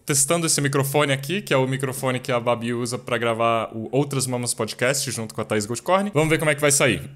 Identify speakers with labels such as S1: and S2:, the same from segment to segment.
S1: Testando esse microfone aqui, que é o microfone que a Babi usa pra gravar o Outras Mamas Podcast junto com a Thaís Goldcorn. Vamos ver como é que vai sair.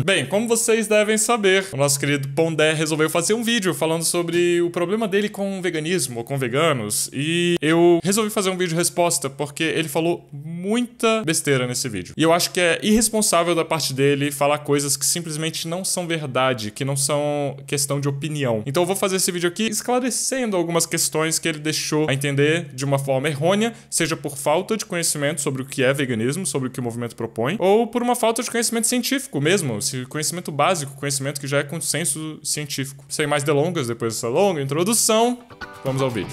S1: Bem, como vocês devem saber, o nosso querido Pondé resolveu fazer um vídeo falando sobre o problema dele com o veganismo, ou com veganos, e eu resolvi fazer um vídeo resposta, porque ele falou muita besteira nesse vídeo. E eu acho que é irresponsável da parte dele falar coisas que simplesmente não são verdade, que não são questão de opinião. Então eu vou fazer esse vídeo aqui esclarecendo algumas questões que ele deixou a entender de uma forma errônea, seja por falta de conhecimento sobre o que é veganismo, sobre o que o movimento propõe, ou por uma falta de conhecimento científico mesmo, conhecimento básico, conhecimento que já é consenso científico. Sem mais delongas, depois dessa longa introdução, vamos ao vídeo.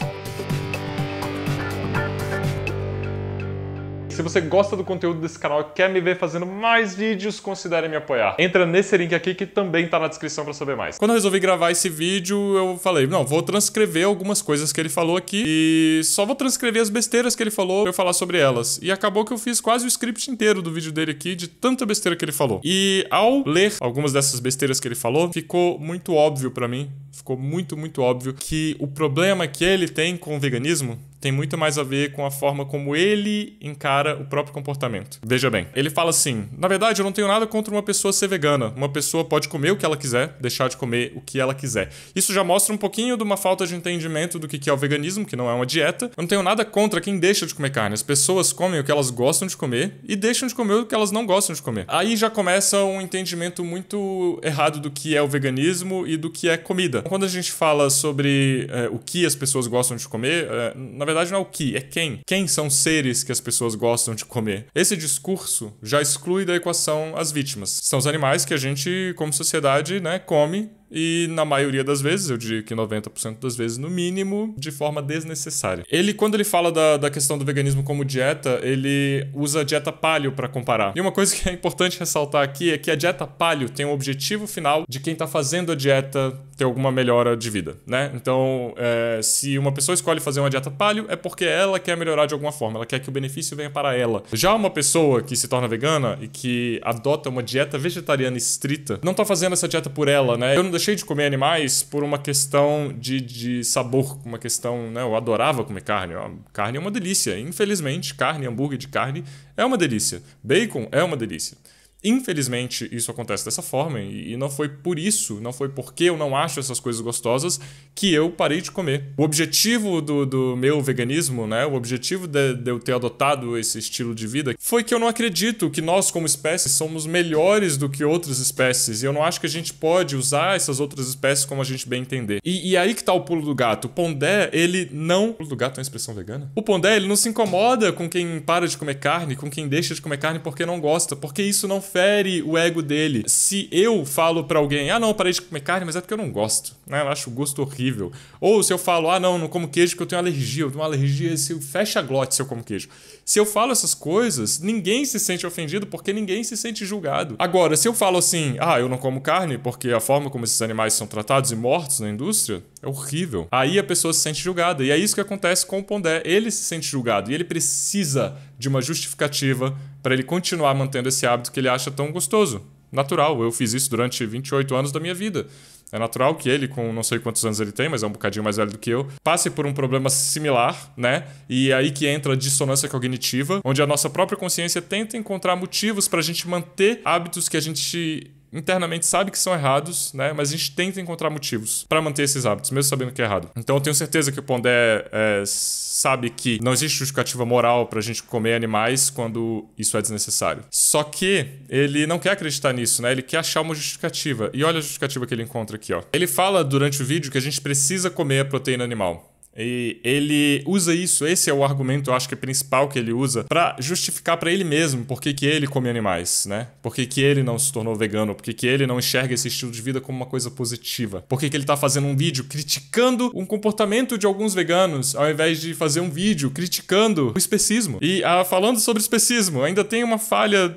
S1: Se você gosta do conteúdo desse canal e quer me ver fazendo mais vídeos, considere me apoiar. Entra nesse link aqui que também tá na descrição pra saber mais. Quando eu resolvi gravar esse vídeo, eu falei, não, vou transcrever algumas coisas que ele falou aqui e só vou transcrever as besteiras que ele falou pra eu falar sobre elas. E acabou que eu fiz quase o script inteiro do vídeo dele aqui, de tanta besteira que ele falou. E ao ler algumas dessas besteiras que ele falou, ficou muito óbvio pra mim, ficou muito óbvio que o problema que ele tem com o veganismo tem muito mais a ver com a forma como ele encara o próprio comportamento. Veja bem, ele fala assim, na verdade eu não tenho nada contra uma pessoa ser vegana. Uma pessoa pode comer o que ela quiser, deixar de comer o que ela quiser. Isso já mostra um pouquinho de uma falta de entendimento do que é o veganismo, que não é uma dieta. Eu não tenho nada contra quem deixa de comer carne. As pessoas comem o que elas gostam de comer e deixam de comer o que elas não gostam de comer. Aí já começa um entendimento muito errado do que é o veganismo e do que é comida. Quando a gente fala sobre o que as pessoas gostam de comer, na verdade não é o que, é quem. Quem são os seres que as pessoas gostam de comer? Esse discurso já exclui da equação as vítimas. São os animais que a gente, como sociedade, né, come. E na maioria das vezes, eu diria que 90% das vezes no mínimo, de forma desnecessária. Quando ele fala da questão do veganismo como dieta, ele usa a dieta paleo para comparar. E uma coisa que é importante ressaltar aqui é que a dieta paleo tem um objetivo final de quem tá fazendo a dieta ter alguma melhora de vida, né? Então, se uma pessoa escolhe fazer uma dieta paleo, é porque ela quer melhorar de alguma forma, ela quer que o benefício venha para ela. Já uma pessoa que se torna vegana e que adota uma dieta vegetariana estrita, não tá fazendo essa dieta por ela, né? Eu não deixei de comer animais por uma questão de sabor, uma questão, né? Eu adorava comer carne. Carne é uma delícia. Infelizmente, carne, hambúrguer de carne é uma delícia. Bacon é uma delícia. Infelizmente, isso acontece dessa forma e não foi por isso, não foi porque eu não acho essas coisas gostosas que eu parei de comer. O objetivo do meu veganismo, né, o objetivo de eu ter adotado esse estilo de vida foi que eu não acredito que nós, como espécie, somos melhores do que outras espécies e eu não acho que a gente pode usar essas outras espécies como a gente bem entender. E aí que tá o pulo do gato. O Pondé, ele não... Pulo do gato é uma expressão vegana? O Pondé, ele não se incomoda com quem para de comer carne, com quem deixa de comer carne porque não gosta, porque isso não fere o ego dele. Se eu falo pra alguém, não, parei de comer carne, mas é porque eu não gosto, né? Eu acho o gosto horrível. Ou se eu falo, não como queijo porque eu tenho alergia. Eu tenho uma alergia, fecha a glote se eu como queijo. Se eu falo essas coisas, ninguém se sente ofendido porque ninguém se sente julgado. Agora, se eu falo assim, eu não como carne porque a forma como esses animais são tratados e mortos na indústria é horrível. Aí a pessoa se sente julgada. E é isso que acontece com o Pondé. Ele se sente julgado e ele precisa de uma justificativa para ele continuar mantendo esse hábito que ele acha tão gostoso. Natural, eu fiz isso durante 28 anos da minha vida. É natural que ele, com não sei quantos anos ele tem, mas é um bocadinho mais velho do que eu, passe por um problema similar, né? E é aí que entra a dissonância cognitiva, onde a nossa própria consciência tenta encontrar motivos para a gente manter hábitos que a gente internamente sabe que são errados, né? Mas a gente tenta encontrar motivos para manter esses hábitos, mesmo sabendo que é errado. Então eu tenho certeza que o Pondé sabe que não existe justificativa moral pra gente comer animais quando isso é desnecessário. Só que ele não quer acreditar nisso, né? Ele quer achar uma justificativa. E olha a justificativa que ele encontra aqui, ó. Ele fala durante o vídeo que a gente precisa comer a proteína animal. E ele usa isso, esse é o argumento, eu acho que é principal que ele usa, pra justificar pra ele mesmo por que ele come animais, né? Por que ele não se tornou vegano, por que ele não enxerga esse estilo de vida como uma coisa positiva. Por que ele tá fazendo um vídeo criticando um comportamento de alguns veganos, ao invés de fazer um vídeo criticando o especismo. E falando sobre especismo, ainda tem uma falha,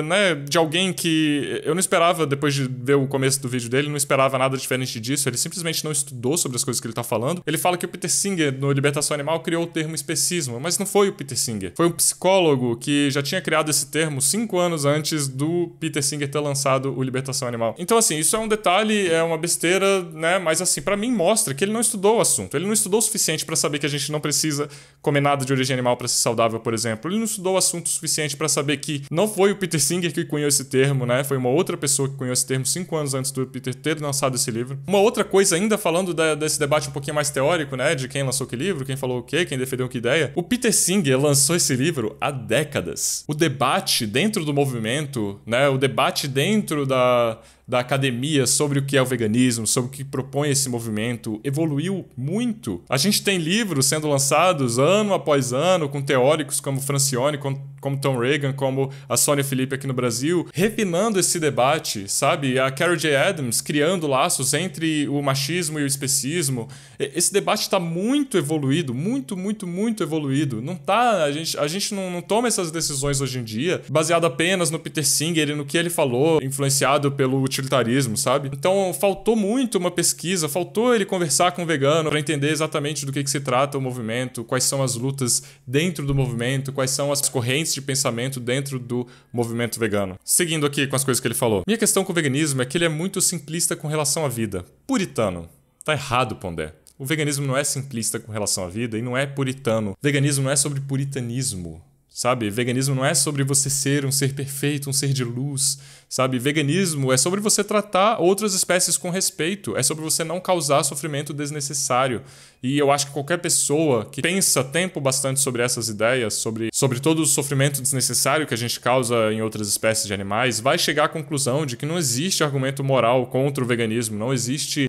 S1: né, de alguém que eu não esperava, depois de ver o começo do vídeo dele, não esperava nada diferente disso, ele simplesmente não estudou sobre as coisas que ele tá falando. Ele fala que o Peter Singer Singer, no Libertação Animal, criou o termo especismo, mas não foi o Peter Singer. Foi um psicólogo que já tinha criado esse termo 5 anos antes do Peter Singer ter lançado o Libertação Animal. Então, assim, isso é um detalhe, é uma besteira, né? Mas, assim, pra mim mostra que ele não estudou o assunto. Ele não estudou o suficiente pra saber que a gente não precisa comer nada de origem animal pra ser saudável, por exemplo. Ele não estudou o assunto suficiente pra saber que não foi o Peter Singer que cunhou esse termo, né? Foi uma outra pessoa que cunhou esse termo 5 anos antes do Peter ter lançado esse livro. Uma outra coisa, ainda falando desse debate um pouquinho mais teórico, né? De quem lançou que livro, quem falou o quê, quem defendeu que ideia. O Peter Singer lançou esse livro há décadas. O debate dentro do movimento, né? O debate dentro da academia sobre o que é o veganismo, sobre o que propõe esse movimento, evoluiu muito. A gente tem livros sendo lançados ano após ano, com teóricos como Francione, como Tom Reagan, como a Sônia Felipe aqui no Brasil, refinando esse debate, sabe? A Carol J. Adams criando laços entre o machismo e o especismo. Esse debate está muito evoluído, muito evoluído. Não tá, a gente não toma essas decisões hoje em dia baseado apenas no Peter Singer e no que ele falou, influenciado pelo utilitarismo, sabe? Então faltou muito uma pesquisa, faltou ele conversar com o vegano para entender exatamente do que se trata o movimento, quais são as lutas dentro do movimento, quais são as correntes de pensamento dentro do movimento vegano. Seguindo aqui com as coisas que ele falou. Minha questão com o veganismo é que ele é muito simplista com relação à vida. Puritano. Tá errado, Pondé. O veganismo não é simplista com relação à vida e não é puritano. Veganismo não é sobre puritanismo. Sabe? Veganismo não é sobre você ser um ser perfeito, um ser de luz, sabe? Veganismo é sobre você tratar outras espécies com respeito, é sobre você não causar sofrimento desnecessário. E eu acho que qualquer pessoa que pensa tempo bastante sobre essas ideias, sobre todo o sofrimento desnecessário que a gente causa em outras espécies de animais, vai chegar à conclusão de que não existe argumento moral contra o veganismo, não existe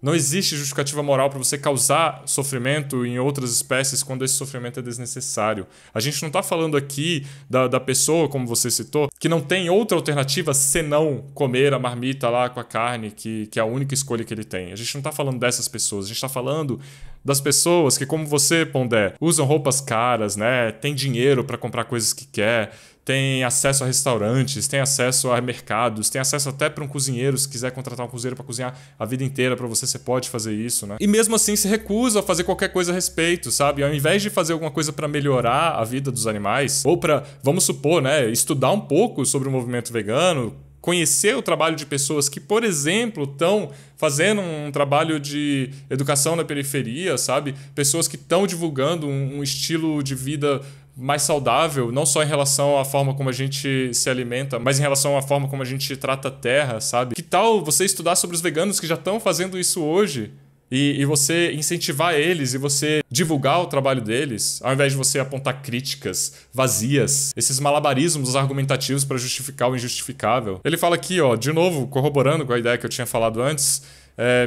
S1: justificativa moral para você causar sofrimento em outras espécies quando esse sofrimento é desnecessário. A gente não está falando aqui da pessoa, como você citou, que não tem outra alternativa senão comer a marmita lá com a carne, que é a única escolha que ele tem. A gente não está falando dessas pessoas, a gente está falando das pessoas que, como você, Pondé, usam roupas caras, né? Tem dinheiro para comprar coisas que quer, tem acesso a restaurantes, tem acesso a mercados, tem acesso até para um cozinheiro, se quiser contratar um cozinheiro para cozinhar a vida inteira para você pode fazer isso, né? E mesmo assim se recusa a fazer qualquer coisa a respeito, sabe? Ao invés de fazer alguma coisa para melhorar a vida dos animais, ou para, vamos supor, né, estudar um pouco sobre o movimento vegano, conhecer o trabalho de pessoas que, por exemplo, estão fazendo um trabalho de educação na periferia, sabe? Pessoas que estão divulgando um estilo de vida mais saudável, não só em relação à forma como a gente se alimenta, mas em relação à forma como a gente trata a terra, sabe? Que tal você estudar sobre os veganos que já estão fazendo isso hoje? E você incentivar eles e você divulgar o trabalho deles, ao invés de você apontar críticas vazias, esses malabarismos argumentativos para justificar o injustificável. Ele fala aqui, ó, de novo, corroborando com a ideia que eu tinha falado antes,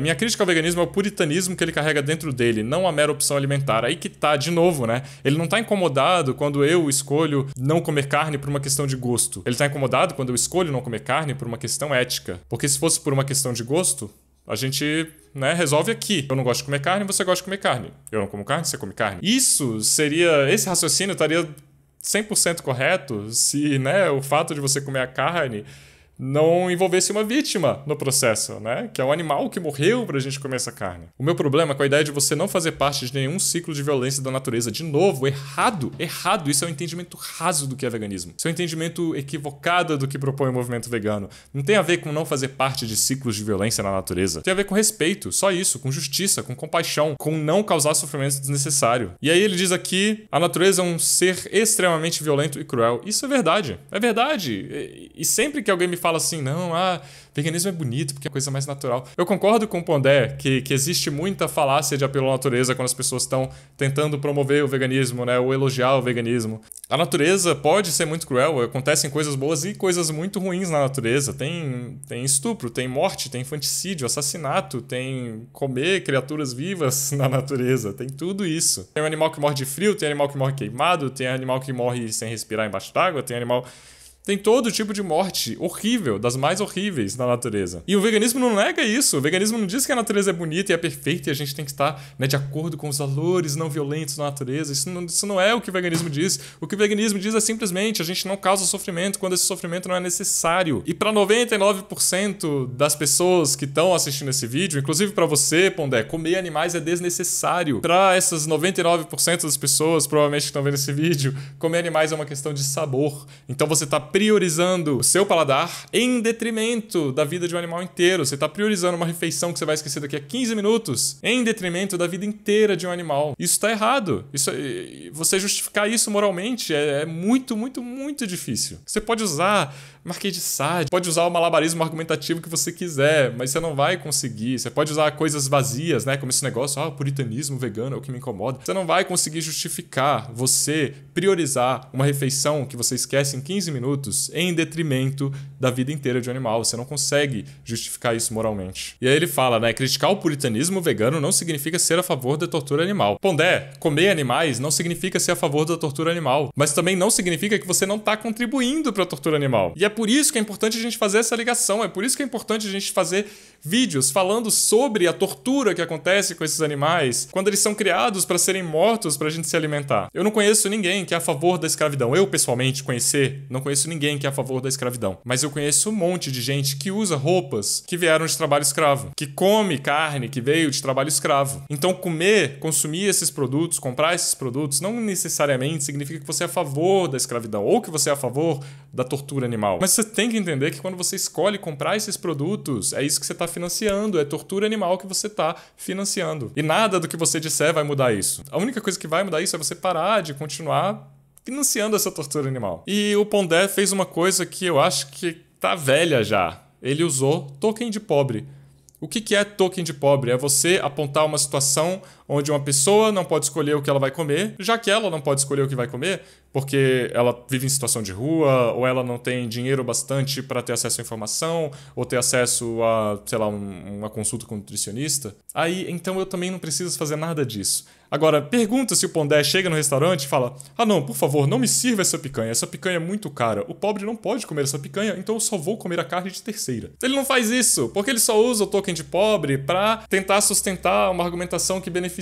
S1: minha crítica ao veganismo é o puritanismo que ele carrega dentro dele, não a mera opção alimentar. Aí que tá, de novo, né? Ele não tá incomodado quando eu escolho não comer carne por uma questão de gosto. Ele tá incomodado quando eu escolho não comer carne por uma questão ética. Porque se fosse por uma questão de gosto, a gente, né, resolve aqui. Eu não gosto de comer carne, você gosta de comer carne. Eu não como carne, você come carne. Esse raciocínio estaria 100% correto se, né, o fato de você comer a carne não envolvesse uma vítima no processo, né? Que é um animal que morreu pra gente comer essa carne. O meu problema é com a ideia de você não fazer parte de nenhum ciclo de violência da natureza. De novo, errado. Isso é um entendimento raso do que é veganismo. Isso é um entendimento equivocado do que propõe o movimento vegano. Não tem a ver com não fazer parte de ciclos de violência na natureza. Tem a ver com respeito, só isso, com justiça, com compaixão, com não causar sofrimento desnecessário. E aí ele diz aqui, a natureza é um ser extremamente violento e cruel. Isso é verdade. É verdade. E sempre que alguém me fala assim, não, veganismo é bonito porque é a coisa mais natural. Eu concordo com o Pondé que existe muita falácia de apelo à natureza quando as pessoas estão tentando promover o veganismo, né, ou elogiar o veganismo. A natureza pode ser muito cruel, acontecem coisas boas e coisas muito ruins na natureza. Tem estupro, tem morte, tem infanticídio, assassinato, tem comer criaturas vivas na natureza, tem tudo isso. Tem um animal que morre de frio, tem animal que morre queimado, tem animal que morre sem respirar embaixo d'água, tem animal... Tem todo tipo de morte horrível, das mais horríveis na natureza. E o veganismo não nega isso. O veganismo não diz que a natureza é bonita e é perfeita e a gente tem que estar, né, de acordo com os valores não violentos da natureza. Isso não é o que o veganismo diz. O que o veganismo diz é simplesmente a gente não causa sofrimento quando esse sofrimento não é necessário. E para 99% das pessoas que estão assistindo esse vídeo, inclusive para você, Pondé, comer animais é desnecessário. Para essas 99% das pessoas, provavelmente que estão vendo esse vídeo, comer animais é uma questão de sabor. Então você está priorizando o seu paladar em detrimento da vida de um animal inteiro. Você está priorizando uma refeição que você vai esquecer daqui a 15 minutos em detrimento da vida inteira de um animal. Isso está errado. Você justificar isso moralmente é muito, muito, muito difícil. Você pode usar Marquês de Sade, pode usar o malabarismo argumentativo que você quiser, mas você não vai conseguir. Você pode usar coisas vazias, né? Como esse negócio, o puritanismo vegano é o que me incomoda. Você não vai conseguir justificar você priorizar uma refeição que você esquece em 15 minutos em detrimento da vida inteira de um animal. Você não consegue justificar isso moralmente. E aí ele fala, né? Criticar o puritanismo vegano não significa ser a favor da tortura animal. Pondé, comer animais não significa ser a favor da tortura animal, mas também não significa que você não está contribuindo para a tortura animal. E é por isso que é importante a gente fazer essa ligação, é por isso que é importante a gente fazer vídeos falando sobre a tortura que acontece com esses animais quando eles são criados para serem mortos para a gente se alimentar. Eu não conheço ninguém que é a favor da escravidão. Eu, pessoalmente, não conheço ninguém que é a favor da escravidão. Mas eu conheço um monte de gente que usa roupas que vieram de trabalho escravo, que come carne que veio de trabalho escravo. Então, consumir esses produtos, comprar esses produtos, não necessariamente significa que você é a favor da escravidão ou que você é a favor da tortura animal. Mas você tem que entender que quando você escolhe comprar esses produtos, é isso que você está financiando, é tortura animal que você está financiando. E nada do que você disser vai mudar isso. A única coisa que vai mudar isso é você parar de continuar financiando essa tortura animal. E o Pondé fez uma coisa que eu acho que tá velha já. Ele usou token de pobre. O que é token de pobre? É você apontar uma situação onde uma pessoa não pode escolher o que ela vai comer, já que ela não pode escolher o que vai comer, porque ela vive em situação de rua, ou ela não tem dinheiro bastante para ter acesso à informação, ou ter acesso a, sei lá, uma consulta com um nutricionista. Aí, então eu também não preciso fazer nada disso. Agora, pergunta se o Pondé chega no restaurante e fala: não, por favor, não me sirva essa picanha é muito cara. O pobre não pode comer essa picanha, então eu só vou comer a carne de terceira. Ele não faz isso, porque ele só usa o token de pobre para tentar sustentar uma argumentação que beneficia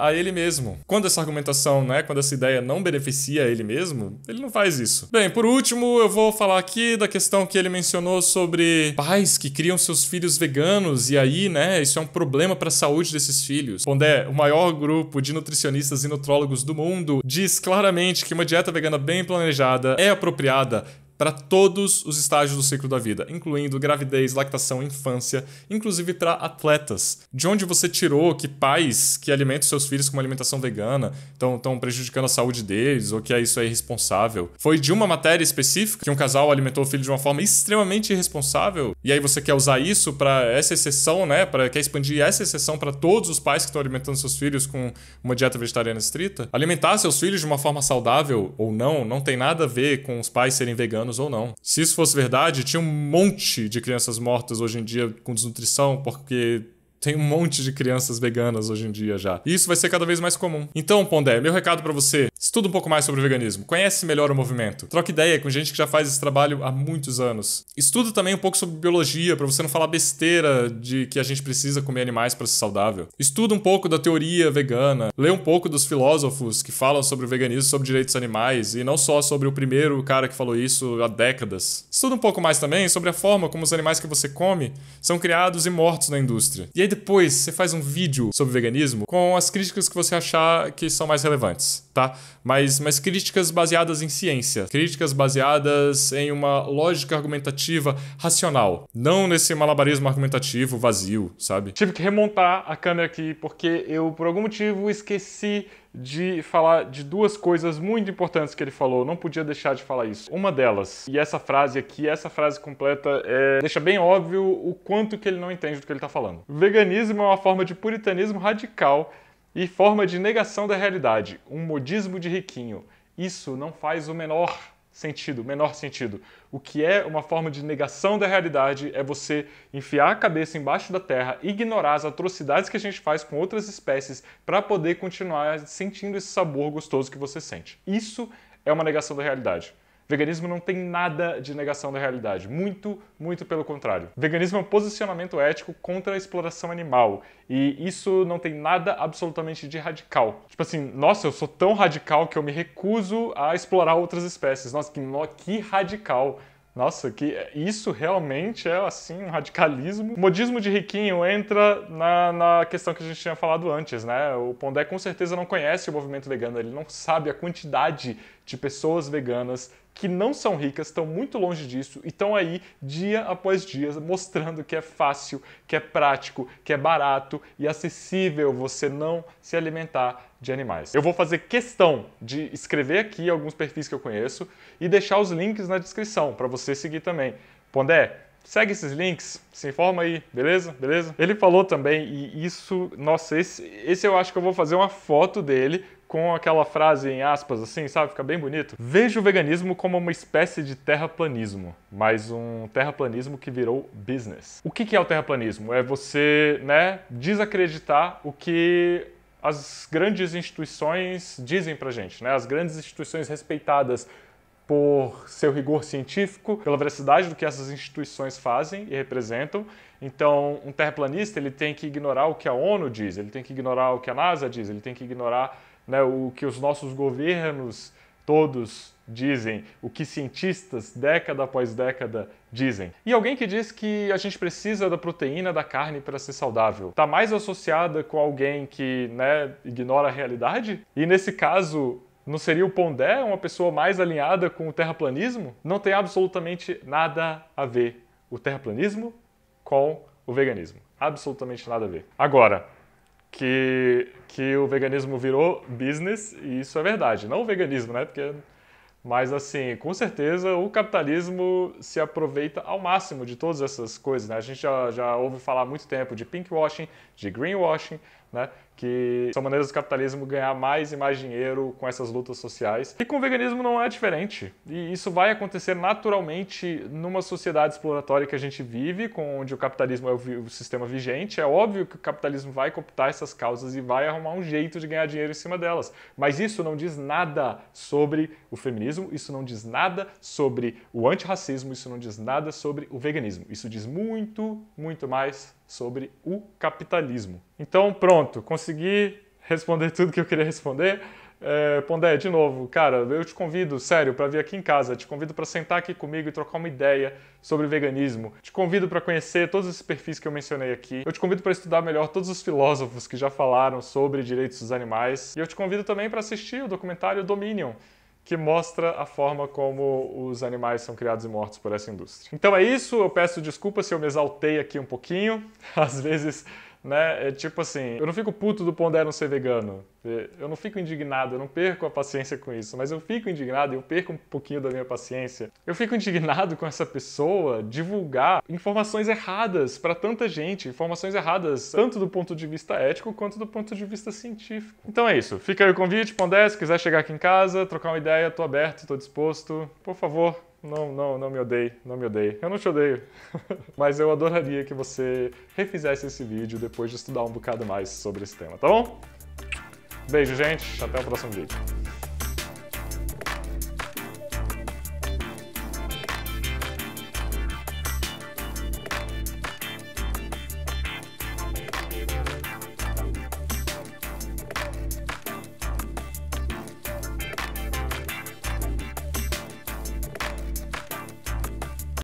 S1: a ele mesmo. Quando essa argumentação, quando essa ideia não beneficia a ele mesmo, ele não faz isso. Bem, por último, eu vou falar aqui da questão que ele mencionou sobre pais que criam seus filhos veganos e aí, isso é um problema para a saúde desses filhos. Pondé, o maior grupo de nutricionistas e nutrólogos do mundo, diz claramente que uma dieta vegana bem planejada é apropriada para todos os estágios do ciclo da vida, incluindo gravidez, lactação, infância, inclusive para atletas. De onde você tirou que pais que alimentam seus filhos com uma alimentação vegana estão prejudicando a saúde deles, ou que isso é irresponsável? Foi de uma matéria específica que um casal alimentou o filho de uma forma extremamente irresponsável? E aí você quer usar isso para essa exceção, quer expandir essa exceção para todos os pais que estão alimentando seus filhos com uma dieta vegetariana estrita? Alimentar seus filhos de uma forma saudável ou não tem nada a ver com os pais serem veganos ou não. Se isso fosse verdade, tinha um monte de crianças mortas hoje em dia com desnutrição, porque tem um monte de crianças veganas hoje em dia já. E isso vai ser cada vez mais comum. Então, Pondé, meu recado pra você: estuda um pouco mais sobre o veganismo. Conhece melhor o movimento. Troca ideia com gente que já faz esse trabalho há muitos anos. Estuda também um pouco sobre biologia, pra você não falar besteira de que a gente precisa comer animais pra ser saudável. Estuda um pouco da teoria vegana. Lê um pouco dos filósofos que falam sobre o veganismo, sobre direitos animais, e não só sobre o primeiro cara que falou isso há décadas. Estuda um pouco mais também sobre a forma como os animais que você come são criados e mortos na indústria. E aí depois você faz um vídeo sobre veganismo com as críticas que você achar que são mais relevantes, tá? Mas críticas baseadas em ciência, críticas baseadas em uma lógica argumentativa racional, não nesse malabarismo argumentativo vazio, sabe? Tive que remontar a câmera aqui porque eu, por algum motivo, esqueci de falar de duas coisas muito importantes que ele falou. Não podia deixar de falar isso. Uma delas, e essa frase aqui, essa frase completa, deixa bem óbvio o quanto que ele não entende do que ele está falando. Veganismo é uma forma de puritanismo radical e forma de negação da realidade. Um modismo de riquinho. Isso não faz o menor sentido. O que é uma forma de negação da realidade é você enfiar a cabeça embaixo da terra, ignorar as atrocidades que a gente faz com outras espécies para poder continuar sentindo esse sabor gostoso que você sente. Isso é uma negação da realidade. Veganismo não tem nada de negação da realidade, muito, muito pelo contrário. Veganismo é um posicionamento ético contra a exploração animal, e isso não tem nada absolutamente de radical. Tipo assim, nossa, eu sou tão radical que eu me recuso a explorar outras espécies. Nossa, que radical. Nossa, que isso realmente é, assim, um radicalismo. O modismo de riquinho entra na questão que a gente tinha falado antes, né? O Pondé com certeza não conhece o movimento vegano, ele não sabe a quantidade de pessoas veganas que não são ricas, estão muito longe disso e estão aí dia após dia mostrando que é fácil, que é prático, que é barato e acessível você não se alimentar de animais. Eu vou fazer questão de escrever aqui alguns perfis que eu conheço e deixar os links na descrição para você seguir também. Pondé, segue esses links, se informa aí, beleza? Beleza? Ele falou também, e isso, nossa, esse eu acho que eu vou fazer uma foto dele com aquela frase em aspas assim, sabe? Fica bem bonito. Vejo o veganismo como uma espécie de terraplanismo, mas um terraplanismo que virou business. O que é o terraplanismo? É você, né, desacreditar o que as grandes instituições dizem pra gente, né? As grandes instituições respeitadas por seu rigor científico, pela veracidade do que essas instituições fazem e representam. Então, um terraplanista ele tem que ignorar o que a ONU diz, ele tem que ignorar o que a NASA diz, ele tem que ignorar, né, o que os nossos governos todos dizem, o que cientistas, década após década, dizem. E alguém que diz que a gente precisa da proteína da carne para ser saudável, está mais associada com alguém que, né, ignora a realidade? E nesse caso, não seria o Pondé uma pessoa mais alinhada com o terraplanismo? Não tem absolutamente nada a ver o terraplanismo com o veganismo. Absolutamente nada a ver. Agora, que o veganismo virou business, e isso é verdade. Não o veganismo, né? Mas, assim, com certeza o capitalismo se aproveita ao máximo de todas essas coisas, né? A gente já ouve falar há muito tempo de pinkwashing, de greenwashing, né? Que são maneiras do capitalismo ganhar mais e mais dinheiro com essas lutas sociais. E com o veganismo não é diferente. E isso vai acontecer naturalmente numa sociedade exploratória que a gente vive, onde o capitalismo é o sistema vigente. É óbvio que o capitalismo vai cooptar essas causas e vai arrumar um jeito de ganhar dinheiro em cima delas. Mas isso não diz nada sobre o feminismo, isso não diz nada sobre o antirracismo, isso não diz nada sobre o veganismo. Isso diz muito, muito mais sobre o capitalismo. Então, pronto, consegui responder tudo que eu queria responder. Pondé, de novo, cara, eu te convido, sério, para vir aqui em casa, te convido para sentar aqui comigo e trocar uma ideia sobre veganismo. Te convido para conhecer todos esses perfis que eu mencionei aqui. Eu te convido para estudar melhor todos os filósofos que já falaram sobre direitos dos animais. E eu te convido também para assistir o documentário Dominion, que mostra a forma como os animais são criados e mortos por essa indústria. Então é isso, eu peço desculpa se eu me exaltei aqui um pouquinho. Às vezes, né, é tipo assim, eu não fico puto do Pondé não ser vegano. Eu não fico indignado, eu não perco a paciência com isso, mas eu fico indignado e eu perco um pouquinho da minha paciência. Eu fico indignado com essa pessoa divulgar informações erradas para tanta gente, informações erradas tanto do ponto de vista ético quanto do ponto de vista científico. Então é isso, fica aí o convite, Pondé, se quiser chegar aqui em casa, trocar uma ideia, tô aberto, tô disposto. Por favor, não me odeie, não me odeie. Eu não te odeio, mas eu adoraria que você refizesse esse vídeo depois de estudar um bocado mais sobre esse tema, tá bom? Beijo, gente. Até o próximo vídeo.